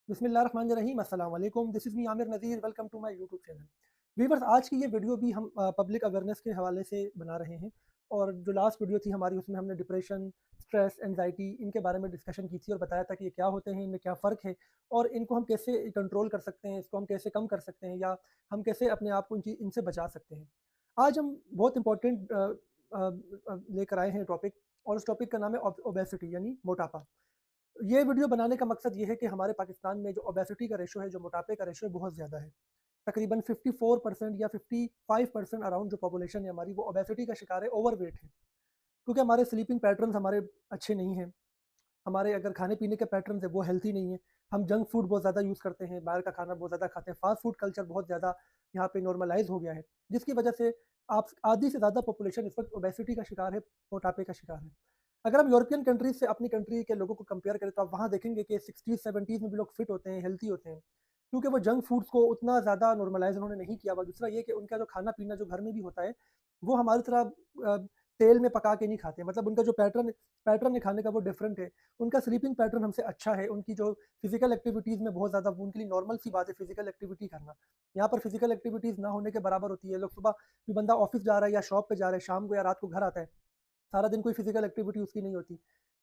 बिस्मिल्लाहिर्रहमानिर्रहीम अस्सलाम वालेकुम। This is me Aamir Nazir. Welcome to my YouTube channel. Viewers, आज की ये वीडियो भी हम पब्लिक अवेयरनेस के हवाले से बना रहे हैं। और जो लास्ट वीडियो थी हमारी, उसमें हमने डिप्रेशन, स्ट्रेस, एंजाइटी इनके बारे में डिस्कशन की थी और बताया था कि ये क्या होते हैं, इनमें क्या फ़र्क है और इनको हम कैसे कंट्रोल कर सकते हैं, इसको हम कैसे कम कर सकते हैं या हम कैसे अपने आप को इनसे बचा सकते हैं। आज हम बहुत इंपॉर्टेंट लेकर आए हैं टॉपिक, और उस टॉपिक का नाम है ओबेसिटी यानी मोटापा। ये वीडियो बनाने का मकसद ये है कि हमारे पाकिस्तान में जो ओबेसिटी का रेशो है, जो मोटापे का रेशो है, बहुत ज़्यादा है। तकरीबन 54% या 55% अराउंड जो पॉपुलेशन है हमारी, वो ओबेसिटी का शिकार है, ओवरवेट है। क्योंकि हमारे स्लीपिंग पैटर्न्स हमारे अच्छे नहीं हैं। हमारे अगर खाने-पीने के पैटर्न्स हैं वो हेल्थी नहीं है। हम जंक फूड बहुत ज़्यादा यूज़ करते हैं, बाहर का खाना बहुत ज़्यादा खाते हैं, फास्ट फूड कल्चर बहुत ज़्यादा यहाँ पे नॉर्मलाइज़ हो गया है, जिसकी वजह से आप आधी से ज़्यादा पॉपुलेशन इस वक़्त ओबेसिटी का शिकार है, मोटापे का शिकार है। अगर हम यूरोपियन कंट्रीज़ से अपनी कंट्री के लोगों को कंपेयर करें, तो आप वहाँ देखेंगे कि 60s-70s में भी लोग फिट होते हैं, हेल्थी होते हैं। क्योंकि वो जंक फूड्स को उतना ज़्यादा नॉर्मलाइज़ उन्होंने नहीं किया हुआ। दूसरा ये कि उनका जो खाना-पीना जो घर में भी होता है, वो हमारी तरह तेल में पका के नहीं खाते। मतलब उनका जो पैटर्न पैटर्न है खाने का, वो डिफरेंट है। उनका स्लीपिंग पैटर्न हमसे अच्छा है। उनकी जो फिज़िकल एक्टिविटीज़ में बहुत ज़्यादा, उनके लिए नॉर्मल सी बात है फिज़िकल एक्टिविटी करना। यहाँ पर फिज़िकल एक्टिविटीज़ ना होने के बराबर होती है। लोग सुबह भी, बंदा ऑफ़िस जा रहा है या शॉप पे जा रहा है, शाम को या रात को घर आता है, सारा दिन कोई फिज़िकल एक्टिविटी उसकी नहीं होती।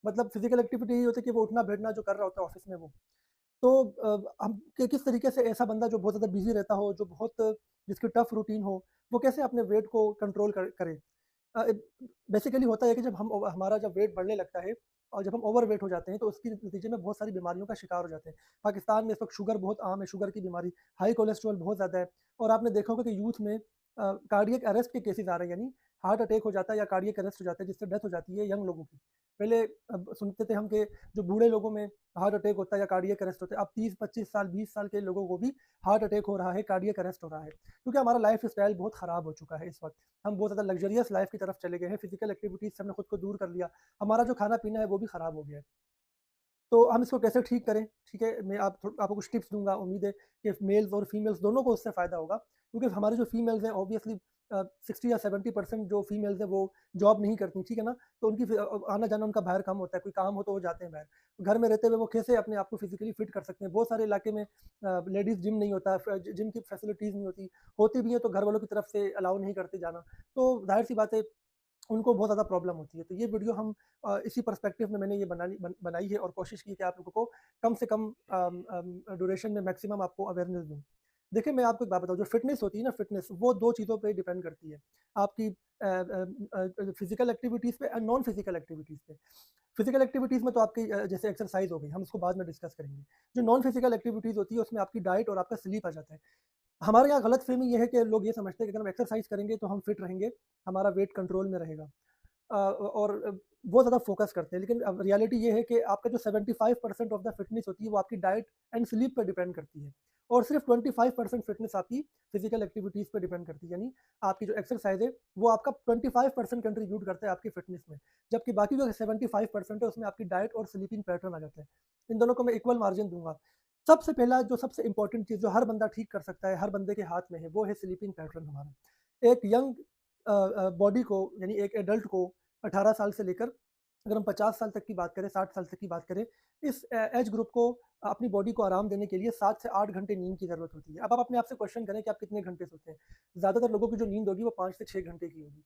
मतलब फिज़िकल एक्टिविटी यही होती है कि वो उठना-बैठना जो कर रहा होता है ऑफ़िस में वो। तो हम कि किस तरीके से ऐसा बंदा जो बहुत ज़्यादा बिज़ी रहता हो, जो बहुत जिसकी टफ़ रूटीन हो, वो कैसे अपने वेट को कंट्रोल करे। अ, बेसिकली होता है कि जब हमारा जब वेट बढ़ने लगता है और जब हम ओवरवेट हो जाते हैं, तो उसके नतीजे में बहुत सारी बीमारियों का शिकार हो जाते हैं। पाकिस्तान में इस वक़्त शुगर बहुत आम है, शुगर की बीमारी, हाई कोलेस्ट्रॉल बहुत ज़्यादा है। और आपने देखा होगा कि यूथ में कार्डियक अरेस्ट के केसेज़ आ रहे हैं, यानी हार्ट अटैक हो जाता है या कार्डियक अरेस्ट हो जाता है, जिससे डेथ हो जाती है यंग लोगों की। पहले अब सुनते थे हम कि जो बूढ़े लोगों में हार्ट अटैक होता है या कार्डियक अरेस्ट होता है, अब 30-25 साल, 20 साल के लोगों को भी हार्ट अटैक हो रहा है, कार्डियक अरेस्ट हो रहा है। क्योंकि हमारा लाइफ़ स्टाइल बहुत ख़राब हो चुका है इस वक़्त। हम बहुत ज़्यादा लग्ज़रियस लाइफ़ की तरफ चले गए हैं, फ़िज़िकल एक्टिविटीज़ से हमने खुद को दूर कर लिया। हमारा जो खाना-पीना है वो भी ख़राब हो गया है। तो हम इसको कैसे ठीक करें? ठीक है, मैं आपको कुछ टिप्स दूँगा। उम्मीद है कि मेल्स और फीमेल्स दोनों को उससे फ़ायदा होगा। क्योंकि हमारे जो फीमेल्स हैं, ऑब्वियसली 60 या 70% जो फीमेल्स हैं वो जॉब नहीं करती, ठीक है ना? तो उनकी आना-जाना उनका बाहर कम होता है, कोई काम हो तो वो जाते हैं बाहर। घर में रहते हुए वो कैसे अपने आप को फिज़िकली फिट कर सकते हैं? बहुत सारे इलाके में लेडीज़ जिम नहीं होता, जिम की फैसिलिटीज़ नहीं होती। होती भी हैं तो घर वालों की तरफ से अलाउ नहीं करते जाना। तो ज़ाहिर-सी बात है, उनको बहुत ज़्यादा प्रॉब्लम होती है। तो ये वीडियो हम इसी पर्सपेक्टिव में मैंने ये बनाई है और कोशिश की कि आप लोगों को कम से कम ड्यूरेशन में मैक्सिमम आपको अवेयरनेस दूँ। देखिए, मैं आपको एक बात बताऊँ, जो फ़िटनेस होती है ना, फ़िटनेस वो 2 चीज़ों पे डिपेंड करती है। आपकी फ़िज़िकल एक्टिविटीज़ पे और नॉन फ़िज़िकल एक्टिविटीज़ पे। फ़िज़िकल एक्टिविटीज़ में तो आपकी जैसे एक्सरसाइज़ हो गई, हम उसको बाद में डिस्कस करेंगे। जो नॉन फ़िज़िकल एक्टिविटीज़ होती है, उसमें आपकी डाइट और आपका स्लीप आ जाता है। हमारे यहाँ गलतफ़हमी ये है कि लोग ये समझते हैं कि अगर हम एक्सरसाइज़ करेंगे तो हम फिट रहेंगे, हमारा वेट कंट्रोल में रहेगा। और बहुत ज़्यादा फ़ोकस करते हैं, लेकिन अब रियलिटी ये है कि आपका जो 75% ऑफ द फिटनेस होती है, वो आपकी डाइट एंड स्लीप पे डिपेंड करती है। और सिर्फ़ 25% फिटनेस आपकी फ़िज़िकल एक्टिविटीज़ पे डिपेंड करती है। यानी आपकी जो एक्सरसाइज़ है, वो आपका 25% कंट्रीब्यूट करता है आपकी फिटनेस में। जबकि बाकी जो 75% है, उसमें आपकी डाइट और स्लीपिंग पैटर्न आ जाता है। इन दोनों को मैं इक्वल मार्जिन दूँगा। सबसे पहला जो सबसे इम्पोर्टेंट चीज़ जो हर बंदा ठीक कर सकता है, हर बंदे के हाथ में है, वो है स्लीपिंग पैटर्न हमारा। एक यंग बॉडी को, यानी एक एडल्ट को 18 साल से लेकर, अगर हम 50 साल तक की बात करें, 60 साल तक की बात करें, इस एज ग्रुप को अपनी बॉडी को आराम देने के लिए 7 से 8 घंटे नींद की ज़रूरत होती है। अब आप अपने आप से क्वेश्चन करें कि आप कितने घंटे सोते हैं? ज़्यादातर लोगों की जो नींद होगी वो 5 से 6 घंटे की होगी।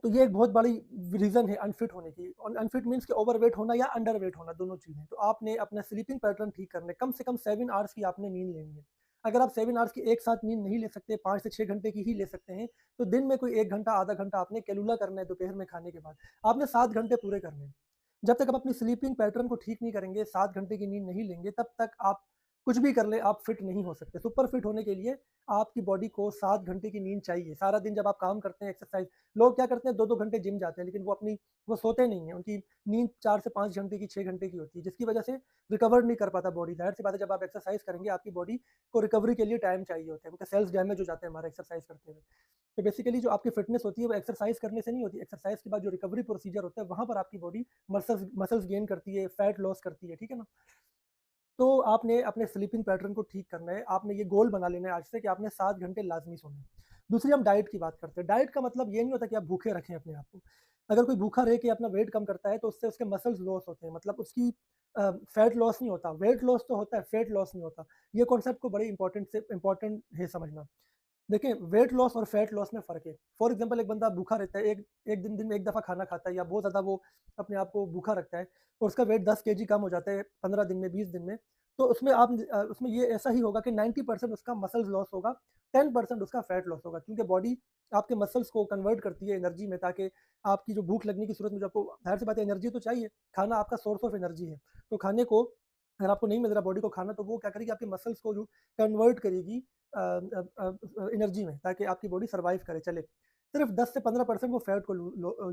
तो ये एक बहुत बड़ी रीज़न है अनफिट होने की। और अनफिट मीन्स कि ओवरवेट होना या अंडरवेट होना, दोनों चीज़ें। तो आपने अपना स्लीपिंग पैटर्न ठीक करना है, कम से कम 7 आवर्स की आपने नींद लेनी है। अगर आप 7 आवर्स की एक साथ नींद नहीं ले सकते, 5 से 6 घंटे की ही ले सकते हैं, तो दिन में कोई 1 घंटा, आधा घंटा आपने कैलुला करना है दोपहर में खाने के बाद। आपने 7 घंटे पूरे करने हैं। जब तक आप अपनी स्लीपिंग पैटर्न को ठीक नहीं करेंगे, 7 घंटे की नींद नहीं लेंगे, तब तक आप कुछ भी कर लें, आप फिट नहीं हो सकते। सुपर फिट होने के लिए आपकी बॉडी को 7 घंटे की नींद चाहिए। सारा दिन जब आप काम करते हैं, एक्सरसाइज़, लोग क्या करते हैं, 2-2 घंटे जिम जाते हैं, लेकिन वो सोते नहीं हैं। उनकी नींद 4 से 5 घंटे की, 6 घंटे की होती है, जिसकी वजह से रिकवर नहीं कर पाता बॉडी। ज़ाहिर-सी बात है, जब आप एक्सरसाइज़ करेंगे, आपकी बॉडी को रिकवरी के लिए टाइम चाहिए होता है, क्योंकि सेल्स डैमेज हो जाते हैं हमारे एक्सरसाइज़ करते हुए। तो बेसिकली जो आपकी फिटनेस होती है, वो एक्सरसाइज़ करने से नहीं होती। एक्सरसाइज़ के बाद जो रिकवरी प्रोसीजर होता है, वहाँ पर आपकी बॉडी मसल्स मसल्स गेन करती है, फैट लॉस करती है, ठीक है ना? तो आपने अपने स्लीपिंग पैटर्न को ठीक करना है। आपने ये गोल बना लेना है आज से कि आपने 7 घंटे लाज़मी सोना है। दूसरी हम डाइट की बात करते हैं। डाइट का मतलब ये नहीं होता कि आप भूखे रखें अपने आप को। अगर कोई भूखा रह के अपना वेट कम करता है तो उससे उसके मसल्स लॉस होते हैं, मतलब उसकी फैट लॉस नहीं होता, वेट लॉस तो होता है, फैट लॉस नहीं होता। ये कॉन्सेप्ट को बड़े इंपॉर्टेंट है समझना। देखिए, वेट लॉस और फैट लॉस में फ़र्क है। फॉर एग्ज़ाम्पल एक बंदा भूखा रहता है, एक एक दिन दिन में 1 दफ़ा खाना खाता है या बहुत ज़्यादा वो अपने आप को भूखा रखता है और उसका वेट 10 केजी कम हो जाता है 15 दिन में, 20 दिन में, तो उसमें ये ऐसा ही होगा कि 90% उसका मसल्स लॉस होगा, 10% उसका फैट लॉस होगा, क्योंकि बॉडी आपके मसल्स को कन्वर्ट करती है एनर्जी में, ताकि आपकी जो भूख लगने की सूरत में जो आपको ज़ाहिर-सी बात है एनर्जी तो चाहिए, खाना आपका सोर्स ऑफ एनर्जी है। तो खाने को अगर आपको नहीं मिल रहा बॉडी को खाना, तो वो क्या करेगी, आपके मसल्स को जो कन्वर्ट करेगी एनर्जी में, ताकि आपकी बॉडी सर्वाइव करे, चले। सिर्फ 10 से 15% वो फैट को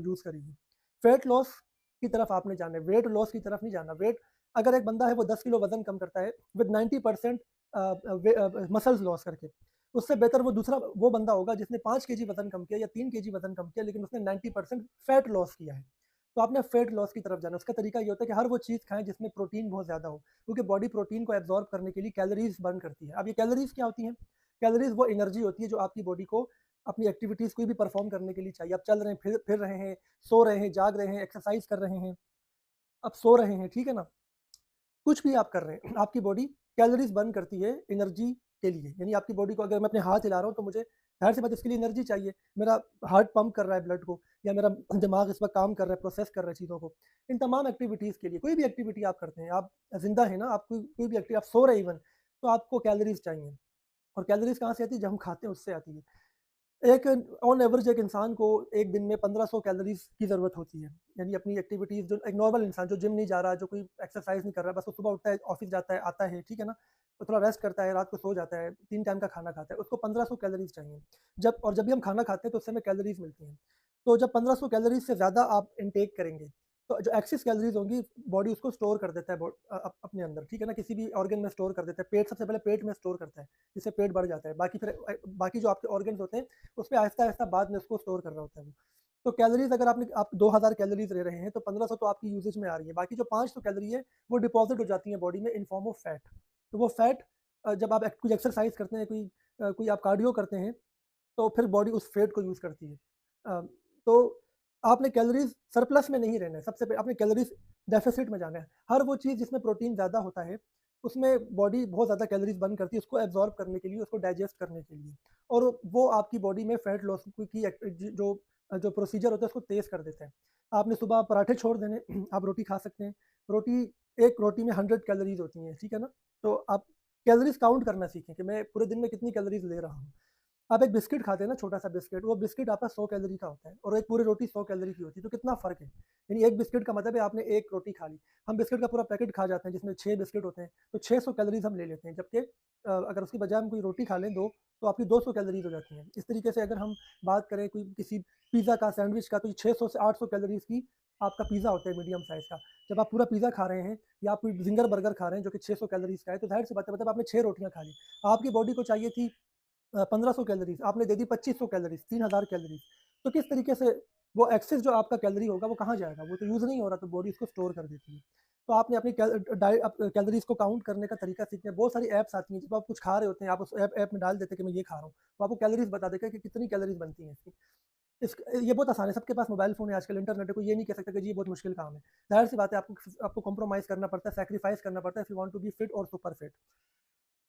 यूज़ करेगी। फैट लॉस की तरफ आपने जाना है, वेट लॉस की तरफ नहीं जाना। वेट अगर एक बंदा है वो 10 किलो वजन कम करता है विद 90% मसल्स लॉस करके, उससे बेहतर वो बंदा होगा जिसने 5 केजी वजन कम किया या 3 केजी वजन कम किया, लेकिन उसने 90% फैट लॉस किया है। तो आपने फैट लॉस की तरफ जाना है। उसका तरीका ये होता है कि हर वो चीज़ खाएं जिसमें प्रोटीन बहुत ज़्यादा हो, क्योंकि बॉडी प्रोटीन को एब्जॉर्ब करने के लिए कैलोरीज बर्न करती है। अब ये कैलोरीज क्या होती हैं? कैलोरीज वो एनर्जी होती है जो आपकी बॉडी को अपनी एक्टिविटीज़ कोई भी परफॉर्म करने के लिए चाहिए। आप चल रहे हैं, फिर रहे हैं, सो रहे हैं, जाग रहे हैं, एक्सरसाइज कर रहे हैं, आप सो रहे हैं, ठीक है ना? कुछ भी आप कर रहे हैं, आपकी बॉडी कैलोरीज़ बर्न करती है एनर्जी के लिए। यानी आपकी बॉडी को, अगर मैं अपने हाथ हिला रहा हूँ तो मुझे ज़ाहिर-सी बात है इसके लिए एनर्जी चाहिए। मेरा हार्ट पंप कर रहा है ब्लड को, या मेरा दिमाग इस वक़्त काम कर रहा है, प्रोसेस कर रहा है चीज़ों को। इन तमाम एक्टिविटीज़ के लिए, कोई भी एक्टिविटी आप करते हैं, आप ज़िंदा हैं ना, आप कोई भी एक्टिव, आप सो रहे हैं इवन, तो आपको कैलोरीज़ चाहिए। और कैलोरीज़ कहाँ से आती है? जब हम खाते हैं उससे आती है। एक ऑन एवरेज एक इंसान को एक दिन में 1500 कैलोरीज़ की ज़रूरत होती है। यानी अपनी एक्टिविटीज़, जो एक नॉर्मल इंसान जो जिम नहीं जा रहा, जो कोई एक्सरसाइज़ नहीं कर रहा, बस वो सुबह उठता है, ऑफ़िस जाता है, आता है, ठीक है ना? तो थोड़ा रेस्ट करता है, रात को सो जाता है, 3 टाइम का खाना खाता है, उसको 1500 कैलोरीज़ चाहिए। जब भी हम खाना खाते हैं तो उससे हमें कैलोरीज़ मिलती हैं। तो जब 1500 कैलोरीज़ से ज़्यादा आप इनटेक करेंगे, तो जो एक्सेस कैलोरीज़ होंगी, बॉडी उसको स्टोर कर देता है अपने अंदर, ठीक है ना? किसी भी ऑर्गन में स्टोर कर देता है। पेट सबसे पहले पेट में स्टोर करता है, जिससे पेट बढ़ जाता है। बाकी जो आपके ऑर्गन्स होते हैं, उसपे आहिस्ता-आहिस्ता बाद में उसको स्टोर कर रहा होता है वो। तो कैलोरीज़ अगर आप 2000 कैलोरीज़ ले रहे हैं, तो 1500 तो आपकी यूसेज में आ रही है। बाकी जो 500 कैलोरी है, वो डिपॉज़िट हो जाती है बॉडी में इन फॉर्म ऑफ फैट। तो वो फैट जब आप कोई एक्सरसाइज़ करते हैं, कोई आप कार्डियो करते हैं, तो फिर बॉडी उस फैट को यूज़ करती है। अ, तो आपने कैलोरीज़ सरप्लस में नहीं रहना है, सबसे पहले आपने कैलोरीज़ डेफ़िसिट में जाना है। हर वो चीज़ जिसमें प्रोटीन ज़्यादा होता है, उसमें बॉडी बहुत ज़्यादा कैलोरीज़ बर्न करती है, उसको एब्ज़ॉर्ब करने के लिए, उसको डाइजेस्ट करने के लिए। और वो आपकी बॉडी में फैट लॉस की जो प्रोसीजर होता है उसको तेज़ कर देता है। आपने सुबह पराठे छोड़ देने, आप रोटी खा सकते हैं। रोटी एक रोटी में 100 कैलोरीज़ होती हैं, ठीक है ना? तो आप कैलोरीज़ काउंट करना सीखें कि मैं पूरे दिन में कितनी कैलोरीज़ ले रहा हूँ। आप एक बिस्किट खाते हैं ना, छोटा-सा बिस्किट, वो बिस्किट आपका 100 कैलोरी का होता है और एक पूरी रोटी 100 कैलोरी की होती है, तो कितना फ़र्क है? यानी एक बिस्किट का मतलब है आपने एक रोटी खा ली। हम बिस्किट का पूरा पैकेट खा जाते हैं जिसमें 6 बिस्किट होते हैं, तो 600 कैलोरीज़ हम ले लेते हैं, जबकि अगर उसकी बजाय हम कोई रोटी खा लें 2, तो आपकी 200 कैलोरीज़ हो जाती हैं। इस तरीके से अगर हम बात करें कोई किसी पिज़्ज़ा का, सैंडविच का, तो ये 600 से 800 कैलोरीज़ की आपका पिज़्ज़ा होता है मीडियम साइज़ का। जब आप पूरा पिज़्ज़ा खा रहे हैं या आप कोई ज़िंगर बर्गर खा रहे हैं जो कि 600 कैलोरीज़ का है, तो ज़ाहिर-सी बात है, मतलब आपने 6 रोटियाँ खा ली। आपकी बॉडी को चाहिए थी 1500 कैलोरीज़, आपने दे दी 2500 कैलोरीज़, 3000 कैलोरीज़। तो किस तरीके से वो एक्सेस जो आपका कैलोरी होगा वो कहाँ जाएगा? वो तो यूज़ नहीं हो रहा, तो बॉडी उसको स्टोर कर देती है। तो आपने अपनी कैलोरीज़ को काउंट करने का तरीका सीखना है। बहुत सारी ऐप्स आती हैं, जब आप कुछ खा रहे होते हैं, आप उस ऐप में डाल देते हैं कि मैं ये खा रहा हूँ, तो आपको कैलोरीज़ बता देगा कि कितनी कैलोरीज़ बनती हैं इसकी। ये बहुत आसान है, सबके पास मोबाइल फ़ोन है आजकल, इंटरनेट है, कोई ये नहीं कह सकता कि जी ये बहुत मुश्किल काम है। ज़ाहिर-सी बात है, आपको कॉम्प्रोमाइज़ करना पड़ता है, सैक्रिफाइस करना पड़ता है if you want to be fit और सुपर फिट।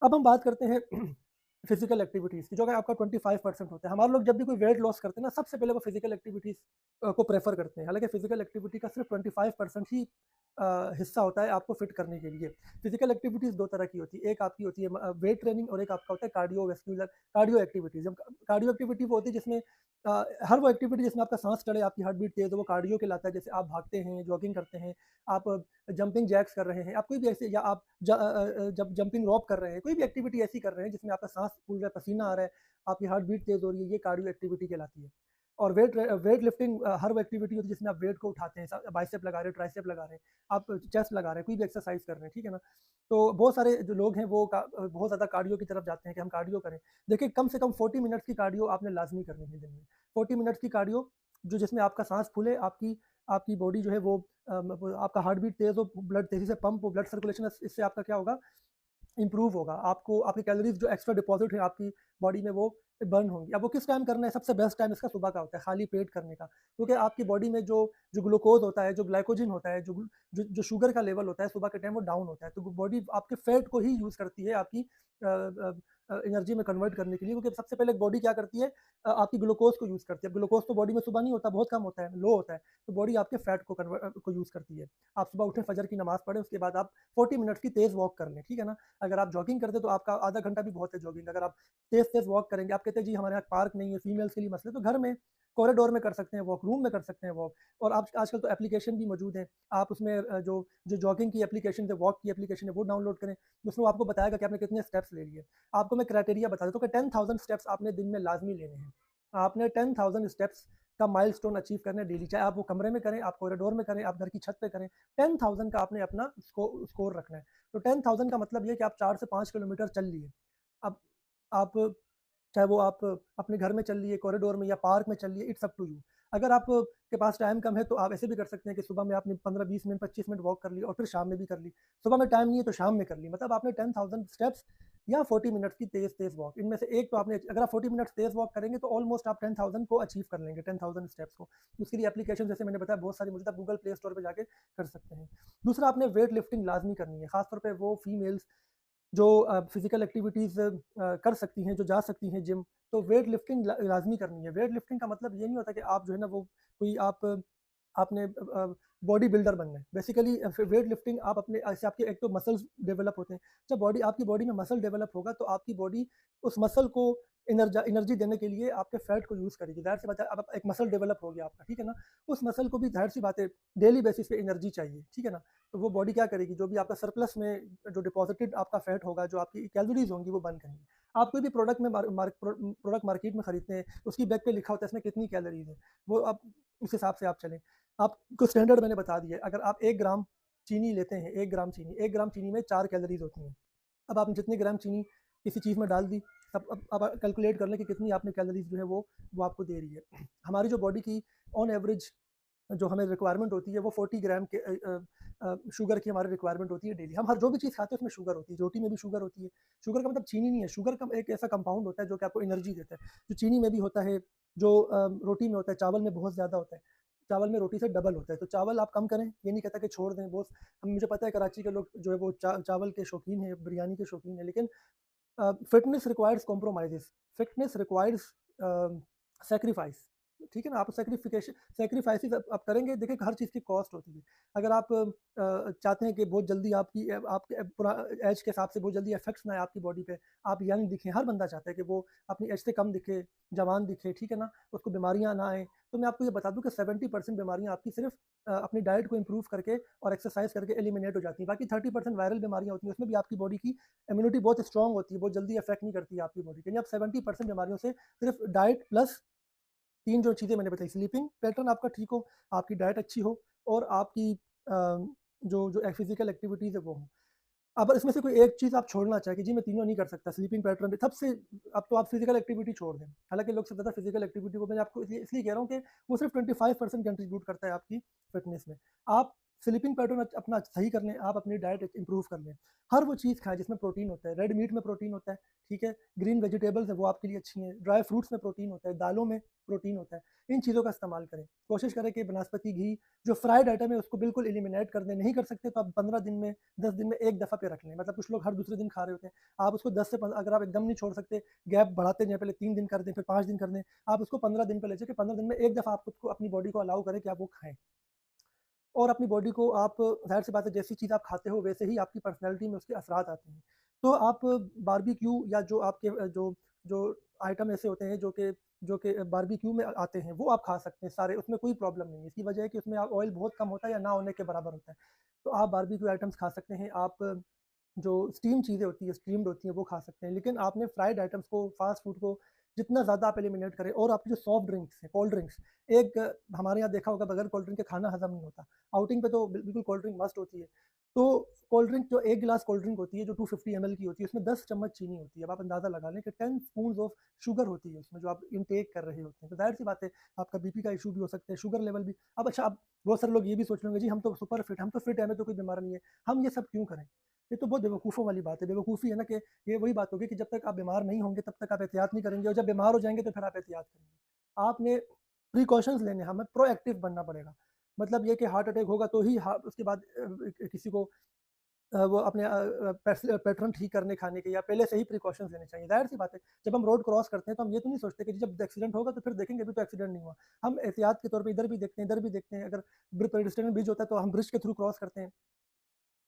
अब हम बात करते हैं फिजिकल एक्टिविटीज़ की, जो कि आपका 25% होता है। हमारे लोग जब भी कोई वेट लॉस करते हैं ना, सबसे पहले वो फिजिकल एक्टिविटीज़ को प्रेफ़र करते हैं। हालाँकि फिजिकल एक्टिविटी का सिर्फ 25% ही हिस्सा होता है आपको फिट करने के लिए। फिजिकल एक्टिविटीज़ 2 तरह की होती है, एक आपकी होती है वेट ट्रेनिंग, और एक आपका होता है कार्डियो एक्टिविटीज़। जब कार्डियो एक्टिविटी वो होती है जिसमें हर वो एक्टिविटी जिसमें आपका साँस चढ़े, आपकी हार्ट बीट तेज़ हो, वो कार्डियो कहलाता है। जैसे आप भागते हैं, जॉगिंग करते हैं, आप जंपिंग जैक्स कर रहे हैं, आप कोई भी ऐसे, या आप जब जंपिंग रॉप कर रहे हैं, कोई भी एक्टिविटी ऐसी कर रहे हैं जिसमें आपका साँस फूल रहा है, पसीना आ रहा है, आपकी हार्ट बीट तेज़ हो रही है, ये कार्डियो एक्टिविटी कहलाती है। और वेट लिफ्टिंग हर वो एक्टिविटी होती है जिसमें आप वेट को उठाते हैं, बाइसेप लगा रहे हैं, ट्राइसेप लगा रहे हैं, आप चेस्ट लगा रहे हैं, कोई भी एक्सरसाइज कर रहे हैं, ठीक है ना? तो बहुत सारे जो लोग हैं वो बहुत ज़्यादा कार्डियो की तरफ जाते हैं कि हम कार्डियो करें। देखिए, कम से कम 40 मिनट्स की कार्डियो आपने लाज़मी करनी है दिन में। 40 मिनट्स की कार्डियो, जो जिसमें आपका साँस फूले, आपकी आपकी बॉडी जो है वो आपका हार्ट बीट तेज़ हो, ब्लड तेज़ी से पंप हो, ब्लड सर्कुलेशन, इससे आपका क्या होगा, इम्प्रूव होगा, आपको आपकी कैलोरीज़ जो एक्स्ट्रा डिपॉज़िट है आपकी बॉडी में वो बर्न होंगी। अब वो किस टाइम करना है, सबसे बेस्ट टाइम इसका सुबह का होता है, खाली पेट करने का। क्योंकि आपकी बॉडी में जो जो ग्लूकोज़ होता है, जो ग्लाइकोजन होता है, जो शुगर का लेवल होता है सुबह के टाइम वो डाउन होता है। तो बॉडी आपके फैट को ही यूज़ करती है आपकी एनर्जी में कन्वर्ट करने के लिए, क्योंकि सबसे पहले बॉडी क्या करती है, आपकी ग्लूकोज़ को यूज़ करती है। ग्लूकोज़ तो बॉडी में सुबह नहीं होता, बहुत कम होता है, लो होता है। तो बॉडी आपके फैट को यूज़ करती है। आप सुबह उठें, फजर की नमाज़ पढ़ें, उसके बाद आप 40 मिनट्स की तेज़ वॉक कर लें, ठीक है ना? अगर आप जॉगिंग करते हैं तो आपका आधा घंटा भी बहुत है जॉगिंग। अगर आप तेज़-तेज़ वॉक करेंगे, आप कहते हैं जी हमारे यहाँ पार्क नहीं है, फीमेल्स के लिए मसले, तो घर में कॉरिडोर में कर सकते हैं वॉक, रूम में कर सकते हैं वॉक। और आप आजकल तो एप्लीकेशन भी मौजूद हैं, आप उसमें जो जो जॉगिंग की एप्लीकेशन है, वॉक की एप्लीकेशन है, वो डाउनलोड करें, उसमें वो आपको बताएगा कि आपने कितने स्टेप्स ले लिए। आपको मैं क्राइटेरिया बता देता हूँ कि 10,000 स्टेप्स आपने दिन में लाज़मी लेने हैं। आपने 10,000 स्टेप्स का माइलस्टोन अचीव करना है डेली, चाहे आप वो कमरे में करें, आप कॉरिडोर में करें, आप घर की छत पे करें, 10,000 का आपने अपना स्कोर रखना है। तो 10,000 का मतलब ये है कि आप 4 से 5 किलोमीटर चल लिए। अब आप चाहे वो आप अपने घर में चल लिए, कॉरिडोर में या पार्क में चल लिए, इट्स अप टू यू। अगर आप के पास टाइम कम है तो आप ऐसे भी कर सकते हैं कि सुबह में आपने 15-20 मिनट, 25 मिनट वॉक कर ली और फिर शाम में भी कर ली। सुबह में टाइम नहीं है तो शाम में कर ली। मतलब आपने 10,000 स्टेप्स या 40 मिनट्स की तेज़-तेज़ वॉक, इनमें से एक तो आपने, अगर आप 40 मिनट्स तेज़ वॉक करेंगे तो ऑलमोस्ट आप 10,000 को अचीव कर लेंगे, 10,000 स्टेप्स को। उसके लिए एप्लीकेशन जैसे मैंने बताया बहुत सारी मौजूद है, आप गूगल प्ले स्टोर पे जाके कर सकते हैं। दूसरा, आपने वेट लिफ्टिंग लाज़मी करनी है, ख़ास तौर पे वो फीमेल्स जो फिज़िकल एक्टिविटीज़ कर सकती हैं, जो जा सकती हैं जिम, तो वेट लिफ्टिंग लाज़मी करनी है। वेट लिफ्टिंग का मतलब ये नहीं होता कि आप जो है ना वो कोई आपने बॉडी बिल्डर बनना है। बेसिकली फिर वेट लिफ्टिंग आप अपने ऐसे आपके एक तो मसल्स डेवलप होते हैं। जब आपकी बॉडी में मसल डेवलप होगा तो आपकी बॉडी उस मसल को एनर्जी देने के लिए आपके फैट को यूज़ करेगी। ज़ाहिर-सी बात है, अब एक मसल डेवलप हो गया आपका, ठीक है ना? उस मसल को भी ज़ाहिर-सी बात है डेली बेसिस पे एनर्जी चाहिए, ठीक है ना? तो वो बॉडी क्या करेगी, जो भी आपका सरप्लस में जो डिपॉज़िटेड आपका फैट होगा, जो आपकी कैलोरीज़ होंगी वो बर्न करेंगी। आप कोई भी प्रोडक्ट में प्रोडक्ट मार्केट में खरीदते हैं, उसकी बैग पे लिखा होता है इसमें कितनी कैलोरीज़ है, वो आप उस हिसाब से आप चलें। आपको स्टैंडर्ड मैंने बता दिया है, अगर आप 1 ग्राम चीनी लेते हैं, 1 ग्राम चीनी में 4 कैलोरीज़ होती हैं। अब आपने जितने ग्राम चीनी किसी चीज़ में डाल दी, अब आप कैलकुलेट कर लें कि कितनी आपने कैलोरीज़ जो है वो आपको दे रही है। हमारी जो बॉडी की ऑन एवरेज जो हमें रिक्वायरमेंट होती है वो 40 ग्राम के शुगर की हमारी रिक्वायरमेंट होती है डेली। हम हर जो भी चीज़ खाते हैं उसमें शुगर होती है, रोटी में भी शुगर होती है। शुगर का मतलब चीनी नहीं है, शुगर का एक ऐसा कंपाउंड होता है जो कि आपको एनर्जी देता है। जो चीनी में भी होता है, जो रोटी में होता है, चावल में बहुत ज़्यादा होता है। चावल में रोटी से डबल होता है, तो चावल आप कम करें, ये नहीं कहता कि छोड़ दें। बहुत मुझे पता है कराची के लोग जो है वो चावल के शौकीन हैं, बिरयानी के शौकीन हैं, लेकिन fitness requires compromises, fitness requires sacrifice, ठीक है ना? आप सैक्रिफाइसेज़ आप करेंगे, देखिए हर चीज़ की कॉस्ट होती है। अगर आप चाहते हैं कि बहुत जल्दी आपके एज के हिसाब से बहुत जल्दी इफ़ेक्ट्स ना आए आपकी बॉडी पे, आप यंग दिखें, हर बंदा चाहता है कि वो अपनी एज से कम दिखे, जवान दिखे, ठीक है ना? उसको बीमारियाँ ना आएँ। तो मैं आपको ये बता दूँ कि 70% बीमारियाँ आपकी सिर्फ़ अपनी डाइट को इम्प्रूव करके और एक्सरसाइज़ करके एलिमिनेट हो जाती हैं। बाकी 30% वायरल बीमारियाँ होती हैं, उसमें भी आपकी बॉडी की इम्यूनिटी बहुत स्ट्रॉन्ग होती है, बहुत जल्दी इफ़ेक्ट नहीं करती है आपकी बॉडी को। यानी आप 70% बीमारियों से सिर्फ़ डाइट प्लस 3 जो चीज़ें मैंने बताई, स्लीपिंग पैटर्न आपका ठीक हो, आपकी डाइट अच्छी हो और आपकी जो फिज़िकल एक्टिविटीज़ है वो हो। अब इसमें से कोई एक चीज़ आप छोड़ना चाहें कि जी मैं तीनों नहीं कर सकता, स्लीपिंग पैटर्न भी तब से, अब तो आप फिज़िकल एक्टिविटी छोड़ दें। हालाँकि लोग सबसे ज़्यादा फिज़िकल एक्टिविटी को, मैंने आपको इसलिए कह रहा हूँ कि वो सिर्फ़ 25% कंट्रीब्यूट करता है आपकी फ़िटनेस में। आप स्लीपिंग पैटर्न अपना सही कर लें, आप अपनी डाइट इम्प्रूव कर लें। हर वो चीज़ खाएँ जिसमें प्रोटीन होता है, रेड मीट में प्रोटीन होता है, ठीक है? ग्रीन वेजिटेबल्स हैं वो आपके लिए अच्छी हैं, ड्राई फ्रूट्स में प्रोटीन होता है, दालों में प्रोटीन होता है। इन चीज़ों का इस्तेमाल करें। कोशिश करें कि बनस्पति घी, जो फ्राइड आइटम है उसको बिल्कुल एलिमिनेट कर दें। नहीं कर सकते तो आप 15 दिन में, 10 दिन में एक दफ़ा पे रख लें। मतलब कुछ लोग हर दूसरे दिन खा रहे होते हैं। आप उसको 10 से 15, अगर आप एकदम नहीं छोड़ सकते, गैप बढ़ाते जाएँ, पहले 3 दिन कर दें, फिर 5 दिन कर दें। आप उसको 15 दिन पे ले जाके 15 दिन में एक दफ़ा आप खुद को, अपनी बॉडी को अलाउ करें कि आप वो खाएँ। और अपनी बॉडी को आप, ज़ाहिर-सी बात है, जैसी चीज़ आप खाते हो वैसे ही आपकी पर्सनैलिटी में उसके असरात आते हैं। तो आप बारबेक्यू या जो आपके जो आइटम ऐसे होते हैं जो कि बारबेक्यू में आते हैं, वो आप खा सकते हैं सारे, उसमें कोई प्रॉब्लम नहीं है। इसकी वजह है कि उसमें ऑयल बहुत कम होता है या ना होने के बराबर होता है। तो आप बारबेक्यू आइटम्स खा सकते हैं, आप जो स्टीम चीज़ें होती हैं, स्टीम्ड होती हैं, वो खा सकते हैं। लेकिन आपने फ्राइड आइटम्स को, फ़ास्ट फूड को जितना ज़्यादा आप एलिमिनेट करें, और आपकी जो सॉफ्ट ड्रिंक्स हैं, कोल्ड ड्रिंक्स, हमारे यहाँ देखा होगा बगैर कोल्ड ड्रिंक के खाना हज़म नहीं होता। आउटिंग पे तो बिल्कुल कोल्ड ड्रिंक मस्ट होती है। तो कोल्ड ड्रिंक, जो 1 गिलास कोल्ड ड्रिंक होती है, जो 250 एमएल की होती है, उसमें 10 चम्मच चीनी होती है। अब आप अंदाज़ा लगा लें कि 10 स्पून्स ऑफ शुगर होती है उसमें, जो आप इनटेक कर रहे होते हैं। तो ज़ाहिर-सी बात है, आपका बीपी का इश्यू भी हो सकता है, शुगर लेवल भी। अब अच्छा, अब बहुत सारे लोग ये भी सोच लेंगे, जी हम तो सुपर फिट, हम तो फिट हैं, हमें तो कोई बीमारी नहीं है। हम ये सब क्यों करें? ये तो बहुत बेवकूफ़ों वाली बात है। बेवकूफ़ी है ना कि ये वही बात होगी कि जब तक आप बीमार नहीं होंगे तब तक आप एहतियात नहीं करेंगे और जब बीमार हो जाएँगे तो फिर आप एहतियात करेंगे। आपने प्रिकॉशंस लेने हैं, हमें प्रोएक्टिव बनना पड़ेगा। मतलब ये कि हार्ट अटैक होगा तो ही उसके बाद किसी को वो अपने पैटर्न ठीक करने खाने के या पहले से ही प्रिकॉशंस लेने चाहिए। ज़ाहिर-सी बात है, जब हम रोड क्रॉस करते हैं तो हम ये तो नहीं सोचते कि जब एक्सीडेंट होगा तो फिर देखेंगे अभी तो एक्सीडेंट नहीं हुआ। हम एहतियात के तौर पे इधर भी देखते हैं, इधर भी देखते हैं। अगर पेडेस्ट्रियन ब्रिज होता है तो हम ब्रिज के थ्रू क्रॉस करते हैं।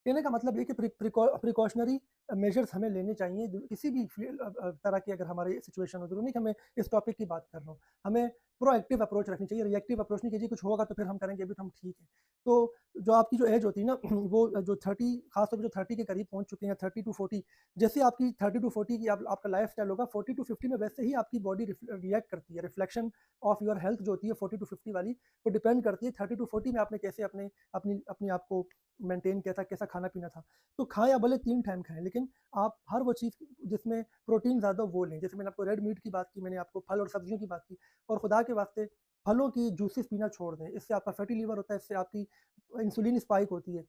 कहने का मतलब ये कि प्रिकॉशनरी मेजर्स हमें लेने चाहिए किसी भी तरह की अगर हमारी सिचुएशन हो, ज़रूरी नहीं कि हमें इस टॉपिक की बात कर रहा हूँ। हमें प्रोएक्टिव अप्रोच रखनी चाहिए, रिएक्टिव अप्रोच नहीं कीजिए कुछ होगा तो फिर हम करेंगे अभी तो हम ठीक हैं। तो जो आपकी जो एज होती है ना वो जो 30 खास तौर पे जो 30 के करीब पहुँच चुके हैं 30 टू 40 जैसे आपकी 30 टू 40 की आपका लाइफ़स्टाइल होगा 40 टू 50 में वैसे ही आपकी बॉडी रिएक्ट करती है। रिफ्लेक्शन ऑफ योर हेल्थ जो होती है 40 टू 50 वाली वो डिपेंड करती है 30 टू 40 में आपने कैसे अपने आप को मेंटेन किया था, कैसा खाना-पीना था। तो खाएँ आप भले 3 टाइम खाएँ, लेकिन आप हर वो चीज़ जिसमें प्रोटीन ज़्यादा हो वो लें। जैसे मैंने आपको रेड मीट की बात की, मैंने आपको फल और सब्जियों की बात की और खुदा के वास्ते फलों की जूसेस पीना छोड़ दें। इससे आपका फैटी लिवर होता है, इससे आपकी इंसुलिन स्पाइक होती है।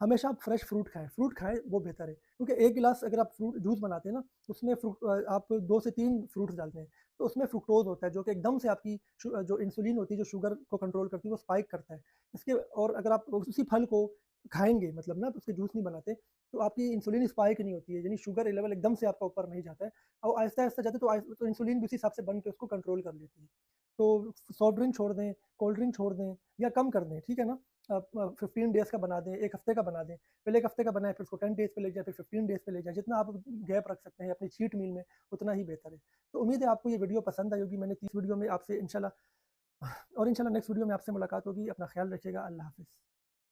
हमेशा आप फ्रूट खाएँ वो बेहतर है। क्योंकि 1 गिलास अगर आप फ्रूट जूस बनाते हैं ना, उसमें आप 2 से 3 फ्रूट्स डालते हैं, तो उसमें फ्रुक्टोज़ होता है जो कि एकदम से आपकी जो इंसुलिन होती है, जो शुगर को कंट्रोल करती है, वो स्पाइक करता है। इसके और अगर आप उसी फल को खाएँगे मतलब ना, तो उसके जूस नहीं बनाते, तो आपकी इंसुलिन स्पाइक नहीं होती है, यानी शुगर लेवल एकदम से आपका ऊपर नहीं जाता है और आहिस्ता-आहिस्ता जाता है तो इंसुलिन भी उसी हिसाब से बन के उसको कंट्रोल कर लेती है। तो सॉफ्ट ड्रिंक छोड़ दें, कोल्ड ड्रिंक छोड़ दें या कम कर दें, ठीक है ना? 15 डेज़ का बना दें, 1 हफ्ते का बना दें। पहले 1 हफ्ते का बनाएँ, फिर उसको 10 डेज़ पे ले जाएँ, फिर 15 डेज़ पे ले जाएँ। जितना आप गैप रख सकते हैं अपनी चीट मील में, उतना ही बेहतर है। तो उम्मीद है आपको ये वीडियो पसंद आई होगी। मैंने 30 वीडियो में आपसे इंशाल्लाह और इंशाल्लाह नेक्स्ट वीडियो में आपसे मुलाकात होगी। अपना ख्याल रखिएगा। अल्लाह हाफ़िज़।